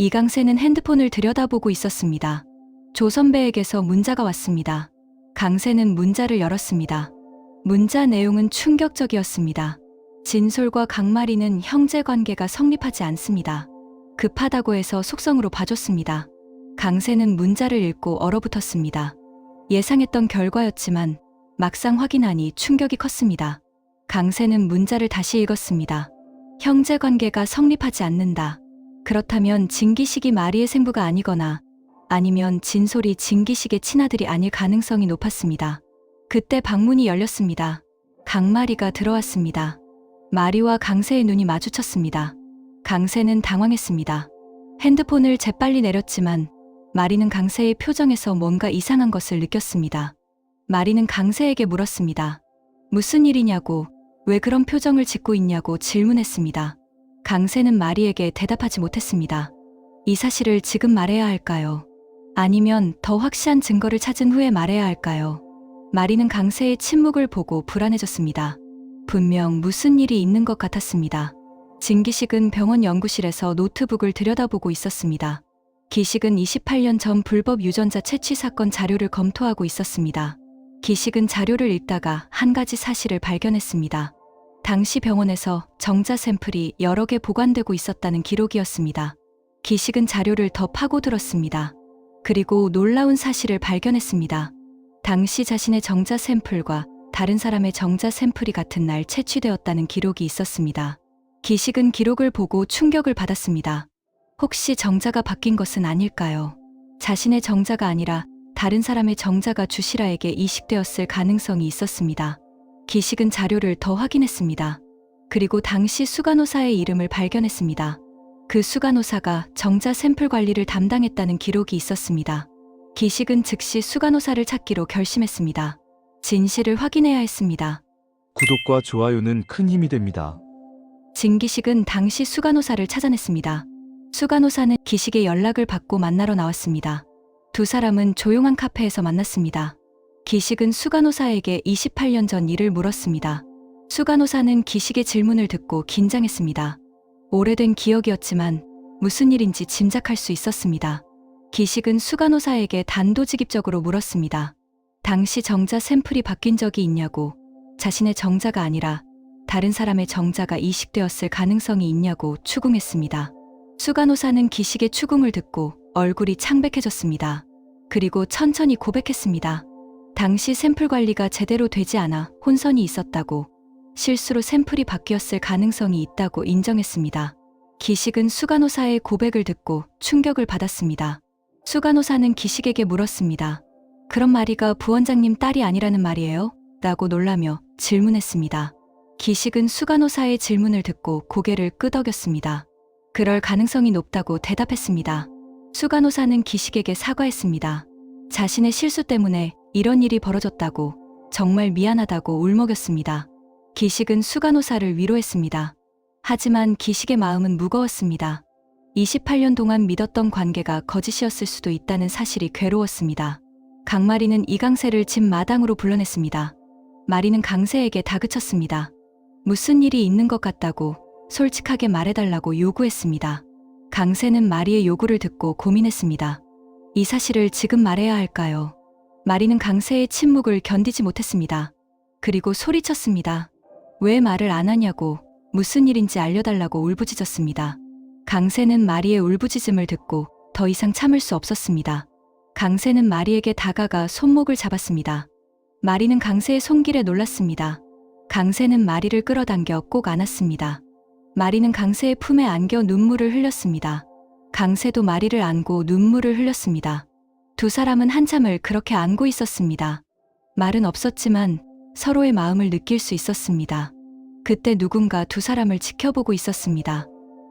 이강세는 핸드폰을 들여다보고 있었습니다. 조 선배에게서 문자가 왔습니다. 강세는 문자를 열었습니다. 문자 내용은 충격적이었습니다. 진솔과 강마리는 형제 관계가 성립하지 않습니다. 급하다고 해서 속성으로 봐줬습니다. 강세는 문자를 읽고 얼어붙었습니다. 예상했던 결과였지만 막상 확인하니 충격이 컸습니다. 강세는 문자를 다시 읽었습니다. 형제 관계가 성립하지 않는다. 그렇다면 진기식이 마리의 생부가 아니거나 아니면 진솔이 진기식의 친아들이 아닐 가능성이 높았습니다. 그때 방문이 열렸습니다. 강마리가 들어왔습니다. 마리와 강세의 눈이 마주쳤습니다. 강세는 당황했습니다. 핸드폰을 재빨리 내렸지만 마리는 강세의 표정에서 뭔가 이상한 것을 느꼈습니다. 마리는 강세에게 물었습니다. 무슨 일이냐고, 왜 그런 표정을 짓고 있냐고 질문했습니다. 강세는 마리에게 대답하지 못했습니다. 이 사실을 지금 말해야 할까요? 아니면 더 확실한 증거를 찾은 후에 말해야 할까요? 마리는 강세의 침묵을 보고 불안해졌습니다. 분명 무슨 일이 있는 것 같았습니다. 진기식은 병원 연구실에서 노트북을 들여다보고 있었습니다. 기식은 28년 전 불법 유전자 채취 사건 자료를 검토하고 있었습니다. 기식은 자료를 읽다가 한 가지 사실을 발견했습니다. 당시 병원에서 정자 샘플이 여러 개 보관되고 있었다는 기록이었습니다. 기식은 자료를 더 파고들었습니다. 그리고 놀라운 사실을 발견했습니다. 당시 자신의 정자 샘플과 다른 사람의 정자 샘플이 같은 날 채취되었다는 기록이 있었습니다. 기식은 기록을 보고 충격을 받았습니다. 혹시 정자가 바뀐 것은 아닐까요? 자신의 정자가 아니라 다른 사람의 정자가 주시라에게 이식되었을 가능성이 있었습니다. 기식은 자료를 더 확인했습니다. 그리고 당시 수간호사의 이름을 발견했습니다. 그 수간호사가 정자 샘플 관리를 담당했다는 기록이 있었습니다. 기식은 즉시 수간호사를 찾기로 결심했습니다. 진실을 확인해야 했습니다. 구독과 좋아요는 큰 힘이 됩니다. 진기식은 당시 수간호사를 찾아냈습니다. 수간호사는 기식의 연락을 받고 만나러 나왔습니다. 두 사람은 조용한 카페에서 만났습니다. 기식은 수간호사에게 28년 전 일을 물었습니다. 수간호사는 기식의 질문을 듣고 긴장했습니다. 오래된 기억이었지만 무슨 일인지 짐작할 수 있었습니다. 기식은 수간호사에게 단도직입적으로 물었습니다. 당시 정자 샘플이 바뀐 적이 있냐고, 자신의 정자가 아니라 다른 사람의 정자가 이식되었을 가능성이 있냐고 추궁했습니다. 수간호사는 기식의 추궁을 듣고 얼굴이 창백해졌습니다. 그리고 천천히 고백했습니다. 당시 샘플 관리가 제대로 되지 않아 혼선이 있었다고, 실수로 샘플이 바뀌었을 가능성이 있다고 인정했습니다. 기식은 수간호사의 고백을 듣고 충격을 받았습니다. 수간호사는 기식에게 물었습니다. 그럼 마리가 부원장님 딸이 아니라는 말이에요? 라고 놀라며 질문했습니다. 기식은 수간호사의 질문을 듣고 고개를 끄덕였습니다. 그럴 가능성이 높다고 대답했습니다. 수간호사는 기식에게 사과했습니다. 자신의 실수 때문에 이런 일이 벌어졌다고, 정말 미안하다고 울먹였습니다. 기식은 수간호사를 위로했습니다. 하지만 기식의 마음은 무거웠습니다. 28년 동안 믿었던 관계가 거짓이었을 수도 있다는 사실이 괴로웠습니다. 강마리는 이강세를 집 마당으로 불러냈습니다. 마리는 강세에게 다그쳤습니다. 무슨 일이 있는 것 같다고 솔직하게 말해달라고 요구했습니다. 강세는 마리의 요구를 듣고 고민했습니다. 이 사실을 지금 말해야 할까요? 마리는 강세의 침묵을 견디지 못했습니다. 그리고 소리쳤습니다. 왜 말을 안 하냐고, 무슨 일인지 알려달라고 울부짖었습니다. 강세는 마리의 울부짖음을 듣고 더 이상 참을 수 없었습니다. 강세는 마리에게 다가가 손목을 잡았습니다. 마리는 강세의 손길에 놀랐습니다. 강세는 마리를 끌어당겨 꼭 안았습니다. 마리는 강세의 품에 안겨 눈물을 흘렸습니다. 강세도 마리를 안고 눈물을 흘렸습니다. 두 사람은 한참을 그렇게 안고 있었습니다. 말은 없었지만 서로의 마음을 느낄 수 있었습니다. 그때 누군가 두 사람을 지켜보고 있었습니다.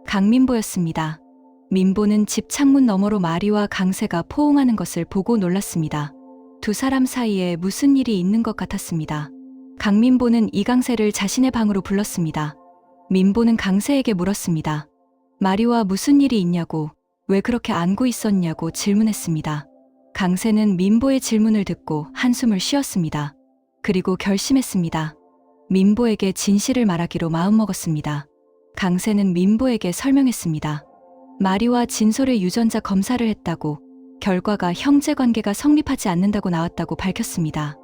강민보였습니다. 민보는 집 창문 너머로 마리와 강세가 포옹하는 것을 보고 놀랐습니다. 두 사람 사이에 무슨 일이 있는 것 같았습니다. 강민보는 이강세를 자신의 방으로 불렀습니다. 민보는 강세에게 물었습니다. 마리와 무슨 일이 있냐고, 왜 그렇게 안고 있었냐고 질문했습니다. 강세는 민보의 질문을 듣고 한숨을 쉬었습니다. 그리고 결심했습니다. 민보에게 진실을 말하기로 마음먹었습니다. 강세는 민보에게 설명했습니다. 마리와 진솔의 유전자 검사를 했다고 결과가 형제 관계가 성립하지 않는다고 나왔다고 밝혔습니다.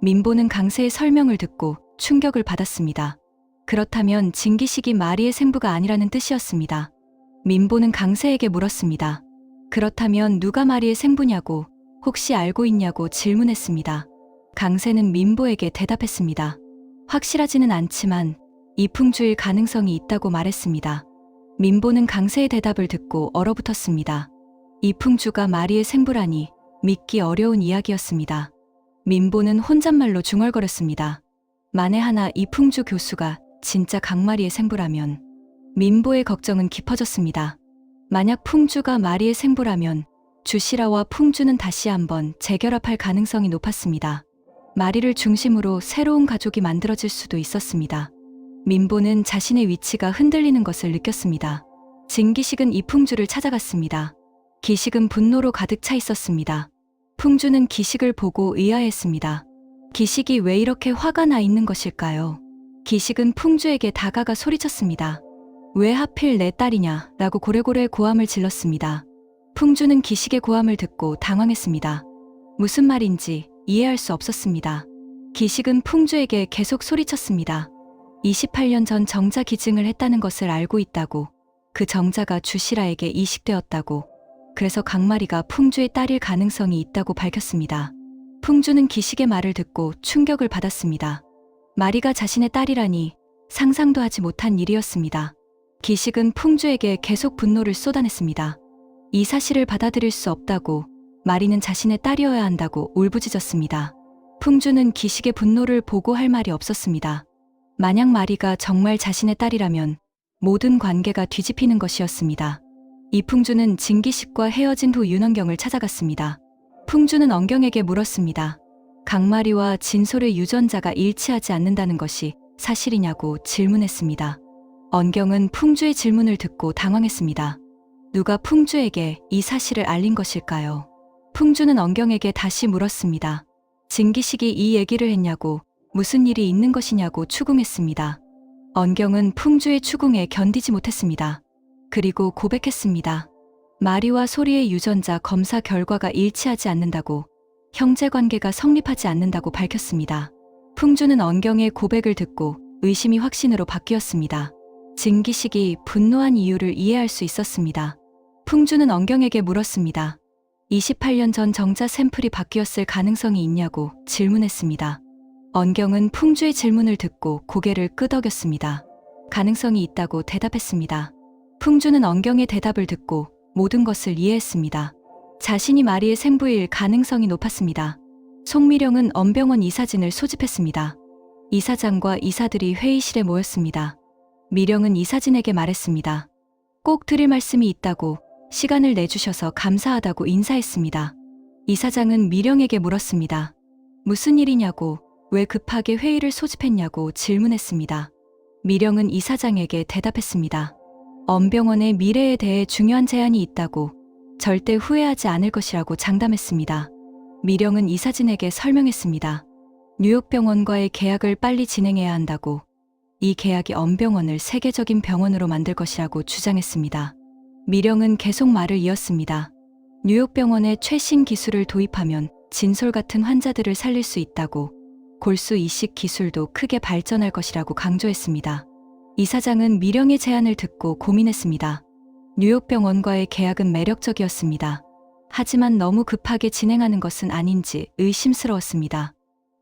민보는 강세의 설명을 듣고 충격을 받았습니다. 그렇다면 진기식이 마리의 생부가 아니라는 뜻이었습니다. 민보는 강세에게 물었습니다. 그렇다면 누가 마리의 생부냐고, 혹시 알고 있냐고 질문했습니다. 강세는 민보에게 대답했습니다. 확실하지는 않지만 이풍주일 가능성이 있다고 말했습니다. 민보는 강세의 대답을 듣고 얼어붙었습니다. 이풍주가 마리의 생부라니 믿기 어려운 이야기였습니다. 민보는 혼잣말로 중얼거렸습니다. 만에 하나 이풍주 교수가 진짜 강마리의 생부라면. 민보의 걱정은 깊어졌습니다. 만약 풍주가 마리의 생부라면 주시라와 풍주는 다시 한번 재결합할 가능성이 높았습니다. 마리를 중심으로 새로운 가족이 만들어질 수도 있었습니다. 민보는 자신의 위치가 흔들리는 것을 느꼈습니다. 진기식은 이풍주를 찾아갔습니다. 기식은 분노로 가득 차 있었습니다. 풍주는 기식을 보고 의아했습니다. 기식이 왜 이렇게 화가 나 있는 것일까요? 기식은 풍주에게 다가가 소리쳤습니다. 왜 하필 내 딸이냐? 라고 고래고래 고함을 질렀습니다. 풍주는 기식의 고함을 듣고 당황했습니다. 무슨 말인지 이해할 수 없었습니다. 기식은 풍주에게 계속 소리쳤습니다. 28년 전 정자 기증을 했다는 것을 알고 있다고, 그 정자가 주시라에게 이식되었다고, 그래서 강마리가 풍주의 딸일 가능성이 있다고 밝혔습니다. 풍주는 기식의 말을 듣고 충격을 받았습니다. 마리가 자신의 딸이라니 상상도 하지 못한 일이었습니다. 기식은 풍주에게 계속 분노를 쏟아냈습니다. 이 사실을 받아들일 수 없다고, 마리는 자신의 딸이어야 한다고 울부짖었습니다. 풍주는 기식의 분노를 보고할 말이 없었습니다. 만약 마리가 정말 자신의 딸이라면 모든 관계가 뒤집히는 것이었습니다. 이풍주는 진기식과 헤어진 후 윤원경을 찾아갔습니다. 풍주는 언경에게 물었습니다. 강마리와 진솔의 유전자가 일치하지 않는다는 것이 사실이냐고 질문했습니다. 언경은 풍주의 질문을 듣고 당황했습니다. 누가 풍주에게 이 사실을 알린 것일까요? 풍주는 언경에게 다시 물었습니다. 진기식이 이 얘기를 했냐고, 무슨 일이 있는 것이냐고 추궁했습니다. 언경은 풍주의 추궁에 견디지 못했습니다. 그리고 고백했습니다. 마리와 소리의 유전자 검사 결과가 일치하지 않는다고, 형제관계가 성립하지 않는다고 밝혔습니다. 풍주는 언경의 고백을 듣고 의심이 확신으로 바뀌었습니다. 진기식이 분노한 이유를 이해할 수 있었습니다. 풍주는 언경에게 물었습니다. 28년 전 정자 샘플이 바뀌었을 가능성이 있냐고 질문했습니다. 언경은 풍주의 질문을 듣고 고개를 끄덕였습니다. 가능성이 있다고 대답했습니다. 풍주는 언경의 대답을 듣고 모든 것을 이해했습니다. 자신이 마리의 생부일 가능성이 높았습니다. 송미령은 언병원 이사진을 소집했습니다. 이사장과 이사들이 회의실에 모였습니다. 미령은 이사진에게 말했습니다. 꼭 드릴 말씀이 있다고, 시간을 내주셔서 감사하다고 인사했습니다. 이사장은 미령에게 물었습니다. 무슨 일이냐고, 왜 급하게 회의를 소집했냐고 질문했습니다. 미령은 이사장에게 대답했습니다. 언병원의 미래에 대해 중요한 제안이 있다고, 절대 후회하지 않을 것이라고 장담했습니다. 미령은 이사진에게 설명했습니다. 뉴욕병원과의 계약을 빨리 진행해야 한다고, 이 계약이 언병원을 세계적인 병원으로 만들 것이라고 주장했습니다. 미령은 계속 말을 이었습니다. 뉴욕병원에 최신 기술을 도입하면 진솔 같은 환자들을 살릴 수 있다고, 골수 이식 기술도 크게 발전할 것이라고 강조했습니다. 이사장은 미령의 제안을 듣고 고민했습니다. 뉴욕병원과의 계약은 매력적이었습니다. 하지만 너무 급하게 진행하는 것은 아닌지 의심스러웠습니다.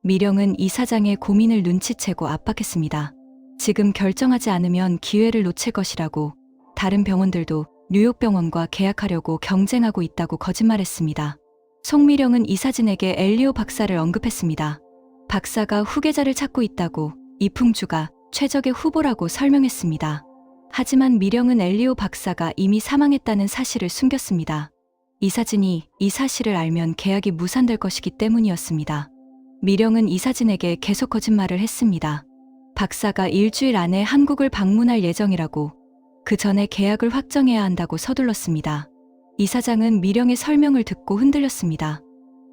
미령은 이사장의 고민을 눈치채고 압박했습니다. 지금 결정하지 않으면 기회를 놓칠 것이라고, 다른 병원들도 뉴욕병원과 계약하려고 경쟁하고 있다고 거짓말했습니다. 송미령은 이사진에게 엘리오 박사를 언급했습니다. 박사가 후계자를 찾고 있다고, 이풍주가 최적의 후보라고 설명했습니다. 하지만 미령은 엘리오 박사가 이미 사망했다는 사실을 숨겼습니다. 이사진이 이 사실을 알면 계약이 무산될 것이기 때문이었습니다. 미령은 이사진에게 계속 거짓말을 했습니다. 박사가 일주일 안에 한국을 방문할 예정이라고, 그 전에 계약을 확정해야 한다고 서둘렀습니다. 이사장은 미령의 설명을 듣고 흔들렸습니다.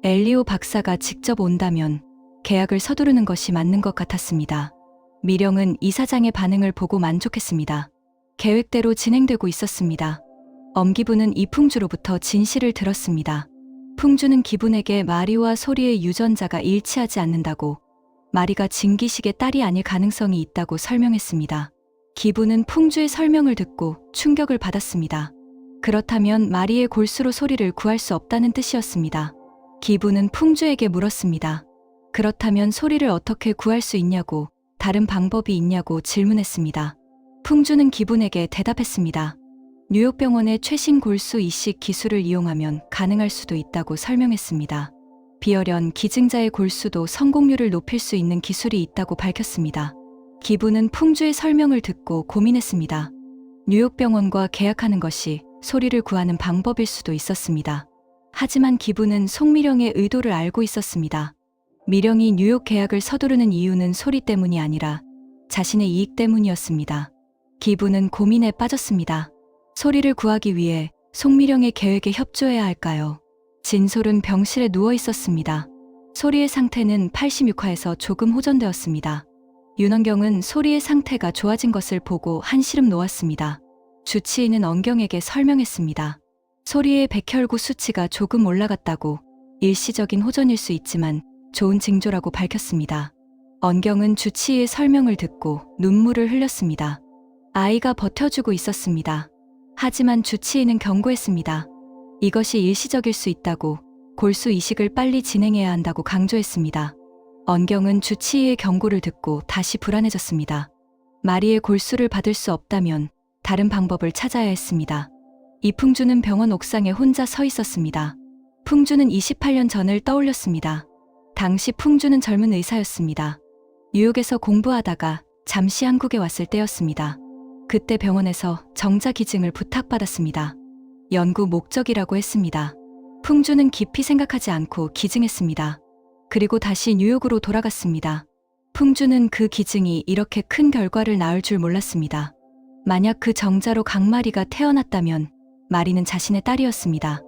엘리오 박사가 직접 온다면 계약을 서두르는 것이 맞는 것 같았습니다. 미령은 이사장의 반응을 보고 만족했습니다. 계획대로 진행되고 있었습니다. 엄기부는 이풍주로부터 진실을 들었습니다. 풍주는 기분에게 마리와 소리의 유전자가 일치하지 않는다고, 마리가 진기식의 딸이 아닐 가능성이 있다고 설명했습니다. 기부는 풍주의 설명을 듣고 충격을 받았습니다. 그렇다면 마리의 골수로 소리를 구할 수 없다는 뜻이었습니다. 기부는 풍주에게 물었습니다. 그렇다면 소리를 어떻게 구할 수 있냐고, 다른 방법이 있냐고 질문했습니다. 풍주는 기분에게 대답했습니다. 뉴욕병원의 최신 골수 이식 기술을 이용하면 가능할 수도 있다고 설명했습니다. 비열연 기증자의 골수도 성공률을 높일 수 있는 기술이 있다고 밝혔습니다. 기부는 풍주의 설명을 듣고 고민했습니다. 뉴욕병원과 계약하는 것이 소리를 구하는 방법일 수도 있었습니다. 하지만 기부는 송미령의 의도를 알고 있었습니다. 미령이 뉴욕 계약을 서두르는 이유는 소리 때문이 아니라 자신의 이익 때문이었습니다. 기부는 고민에 빠졌습니다. 소리를 구하기 위해 송미령의 계획에 협조해야 할까요? 진솔은 병실에 누워 있었습니다. 소리의 상태는 86화에서 조금 호전되었습니다. 윤원경은 소리의 상태가 좋아진 것을 보고 한시름 놓았습니다. 주치의는 언경에게 설명했습니다. 소리의 백혈구 수치가 조금 올라갔다고, 일시적인 호전일 수 있지만 좋은 징조라고 밝혔습니다. 언경은 주치의의 설명을 듣고 눈물을 흘렸습니다. 아이가 버텨주고 있었습니다. 하지만 주치의는 경고했습니다. 이것이 일시적일 수 있다고, 골수 이식을 빨리 진행해야 한다고 강조했습니다. 언경은 주치의의 경고를 듣고 다시 불안해졌습니다. 마리의 골수를 받을 수 없다면 다른 방법을 찾아야 했습니다. 이풍주는 병원 옥상에 혼자 서 있었습니다. 풍주는 28년 전을 떠올렸습니다. 당시 풍주는 젊은 의사였습니다. 뉴욕에서 공부하다가 잠시 한국에 왔을 때였습니다. 그때 병원에서 정자 기증을 부탁받았습니다. 연구 목적이라고 했습니다. 풍주는 깊이 생각하지 않고 기증했습니다. 그리고 다시 뉴욕으로 돌아갔습니다. 풍주는 그 기증이 이렇게 큰 결과를 낳을 줄 몰랐습니다. 만약 그 정자로 강마리가 태어났다면 마리는 자신의 딸이었습니다.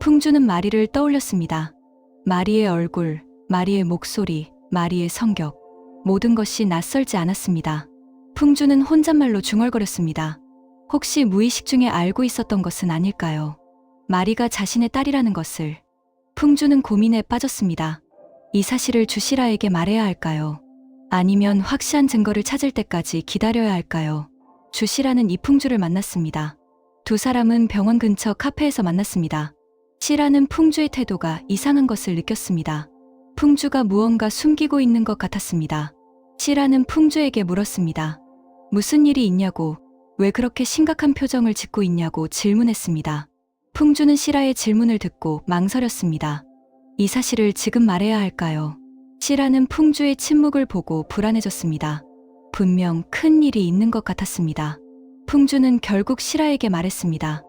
풍주는 마리를 떠올렸습니다. 마리의 얼굴, 마리의 목소리, 마리의 성격, 모든 것이 낯설지 않았습니다. 풍주는 혼잣말로 중얼거렸습니다. 혹시 무의식 중에 알고 있었던 것은 아닐까요? 마리가 자신의 딸이라는 것을. 풍주는 고민에 빠졌습니다. 이 사실을 주시라에게 말해야 할까요? 아니면 확실한 증거를 찾을 때까지 기다려야 할까요? 주시라는 이풍주를 만났습니다. 두 사람은 병원 근처 카페에서 만났습니다. 시라는 풍주의 태도가 이상한 것을 느꼈습니다. 풍주가 무언가 숨기고 있는 것 같았습니다. 시라는 풍주에게 물었습니다. 무슨 일이 있냐고, 왜 그렇게 심각한 표정을 짓고 있냐고 질문했습니다. 풍주는 시라의 질문을 듣고 망설였습니다. 이 사실을 지금 말해야 할까요? 시라는 풍주의 침묵을 보고 불안해졌습니다. 분명 큰 일이 있는 것 같았습니다. 풍주는 결국 시라에게 말했습니다.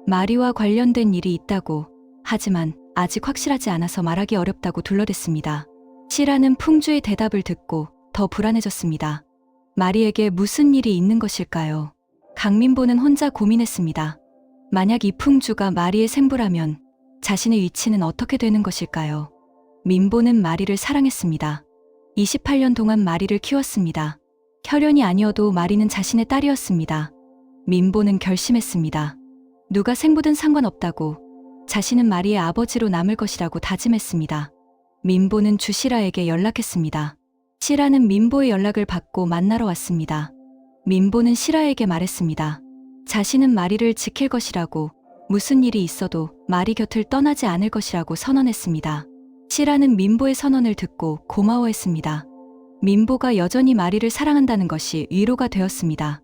마리와 관련된 일이 있다고, 하지만 아직 확실하지 않아서 말하기 어렵다고 둘러댔습니다. 시라는 풍주의 대답을 듣고 더 불안해졌습니다. 마리에게 무슨 일이 있는 것일까요? 강민보는 혼자 고민했습니다. 만약 이풍주가 마리의 생부라면 자신의 위치는 어떻게 되는 것일까요? 민보는 마리를 사랑했습니다. 28년 동안 마리를 키웠습니다. 혈연이 아니어도 마리는 자신의 딸이었습니다. 민보는 결심했습니다. 누가 생부든 상관없다고, 자신은 마리의 아버지로 남을 것이라고 다짐했습니다. 민보는 주시라에게 연락했습니다. 시라는 민보의 연락을 받고 만나러 왔습니다. 민보는 시라에게 말했습니다. 자신은 마리를 지킬 것이라고, 무슨 일이 있어도 마리 곁을 떠나지 않을 것이라고 선언했습니다. 시라는 민보의 선언을 듣고 고마워했습니다. 민보가 여전히 마리를 사랑한다는 것이 위로가 되었습니다.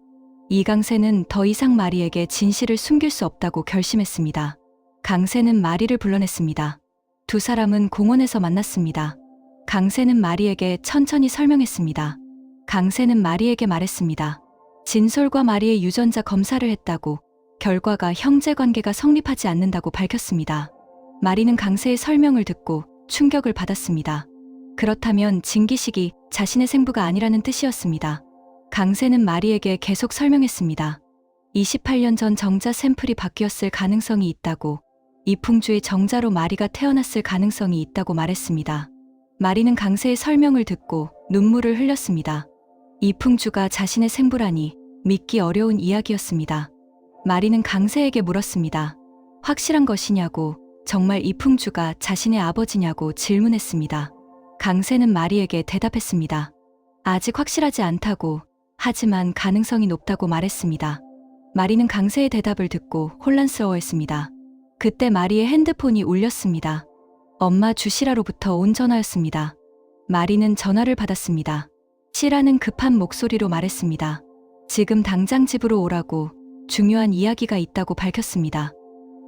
이강세는 더 이상 마리에게 진실을 숨길 수 없다고 결심했습니다. 강세는 마리를 불러냈습니다. 두 사람은 공원에서 만났습니다. 강세는 마리에게 천천히 설명했습니다. 강세는 마리에게 말했습니다. 진솔과 마리의 유전자 검사를 했다고, 결과가 형제 관계가 성립하지 않는다고 밝혔습니다. 마리는 강세의 설명을 듣고 충격을 받았습니다. 그렇다면 진기식이 자신의 생부가 아니라는 뜻이었습니다. 강세는 마리에게 계속 설명했습니다. 28년 전 정자 샘플이 바뀌었을 가능성이 있다고, 이풍주의 정자로 마리가 태어났을 가능성이 있다고 말했습니다. 마리는 강세의 설명을 듣고 눈물을 흘렸습니다. 이풍주가 자신의 생부라니 믿기 어려운 이야기였습니다. 마리는 강세에게 물었습니다. 확실한 것이냐고, 정말 이풍주가 자신의 아버지냐고 질문했습니다. 강세는 마리에게 대답했습니다. 아직 확실하지 않다고, 하지만 가능성이 높다고 말했습니다. 마리는 강세의 대답을 듣고 혼란스러워했습니다. 그때 마리의 핸드폰이 울렸습니다. 엄마 주시라로부터 온 전화였습니다. 마리는 전화를 받았습니다. 시라는 급한 목소리로 말했습니다. 지금 당장 집으로 오라고, 중요한 이야기가 있다고 밝혔습니다.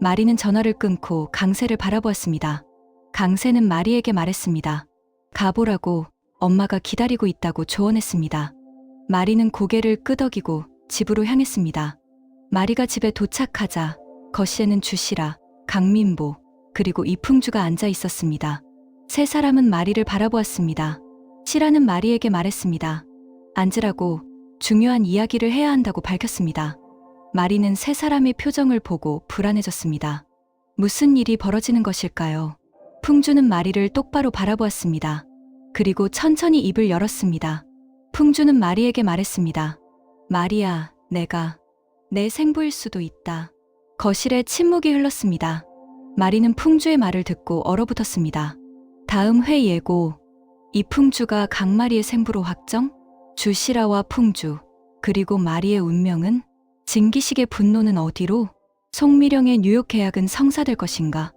마리는 전화를 끊고 강세를 바라보았습니다. 강세는 마리에게 말했습니다. 가보라고, 엄마가 기다리고 있다고 조언했습니다. 마리는 고개를 끄덕이고 집으로 향했습니다. 마리가 집에 도착하자 거실에는 주시라, 강민보, 그리고 이풍주가 앉아 있었습니다. 세 사람은 마리를 바라보았습니다. 시라는 마리에게 말했습니다. 앉으라고, 중요한 이야기를 해야 한다고 밝혔습니다. 마리는 세 사람의 표정을 보고 불안해졌습니다. 무슨 일이 벌어지는 것일까요? 풍주는 마리를 똑바로 바라보았습니다. 그리고 천천히 입을 열었습니다. 풍주는 마리에게 말했습니다. 마리야, 내가 내 생부일 수도 있다. 거실에 침묵이 흘렀습니다. 마리는 풍주의 말을 듣고 얼어붙었습니다. 다음 회 예고, 이풍주가 강마리의 생부로 확정? 주시라와 풍주, 그리고 마리의 운명은? 진기식의 분노는 어디로? 송미령의 뉴욕 계약은 성사될 것인가?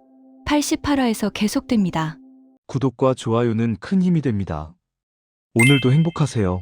88화에서 계속됩니다. 구독과 좋아요는 큰 힘이 됩니다. 오늘도 행복하세요.